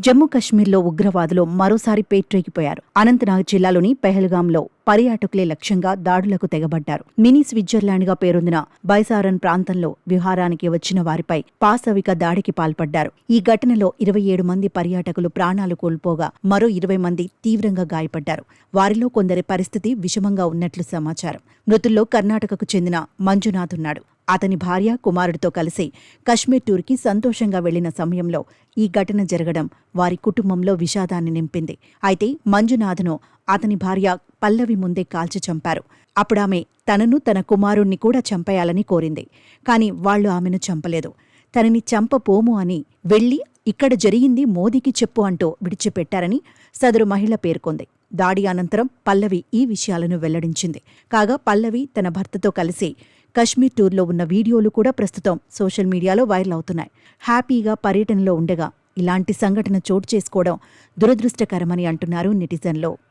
జమ్మూ కశ్మీర్లో ఉగ్రవాదులు మరోసారి పేట్రేగిపోయారు. అనంతనాగ్ జిల్లాలోని పెహల్గాంలో పర్యాటకులే లక్ష్యంగా దాడులకు తెగబడ్డారు. మినీ స్విట్జర్లాండ్గా పేరొందిన బైసారన్ ప్రాంతంలో విహారానికి వచ్చిన వారిపై పాశవిక దాడికి పాల్పడ్డారు. ఈ ఘటనలో 27 మంది పర్యాటకులు ప్రాణాలు కోల్పోగా మరో 20 మంది తీవ్రంగా గాయపడ్డారు. వారిలో కొందరి పరిస్థితి విషమంగా ఉన్నట్లు సమాచారం. మృతుల్లో కర్ణాటకకు చెందిన మంజునాథ్ ఉన్నాడు. అతని భార్య, కుమారుడితో కలిసి కశ్మీర్ టూర్కి సంతోషంగా వెళ్లిన సమయంలో ఈ ఘటన జరగడం వారి కుటుంబంలో విషాదాన్ని నింపింది. అయితే మంజునాథ్ను అతని భార్య పల్లవి ముందే కాల్చి చంపారు. అప్పుడామె తనను, తన కుమారుణ్ణి కూడా చంపేయాలని కోరింది. కాని వాళ్లు ఆమెను చంపలేదు. తనని చంపపోము అని వెళ్లి ఇక్కడ జరిగింది మోదీకి చెప్పు అంటూ విడిచిపెట్టారని సదరు మహిళ పేర్కొంది. దాడి అనంతరం పల్లవి ఈ విషయాలను వెల్లడించింది. కాగా పల్లవి తన భర్తతో కలిసి కశ్మీర్ టూర్లో ఉన్న వీడియోలు కూడా ప్రస్తుతం సోషల్ మీడియాలో వైరల్ అవుతున్నాయి. హ్యాపీగా పర్యటనలో ఉండగా ఇలాంటి సంఘటన చోటు చేసుకోవడం దురదృష్టకరమని అంటున్నారు నెటిజన్లు.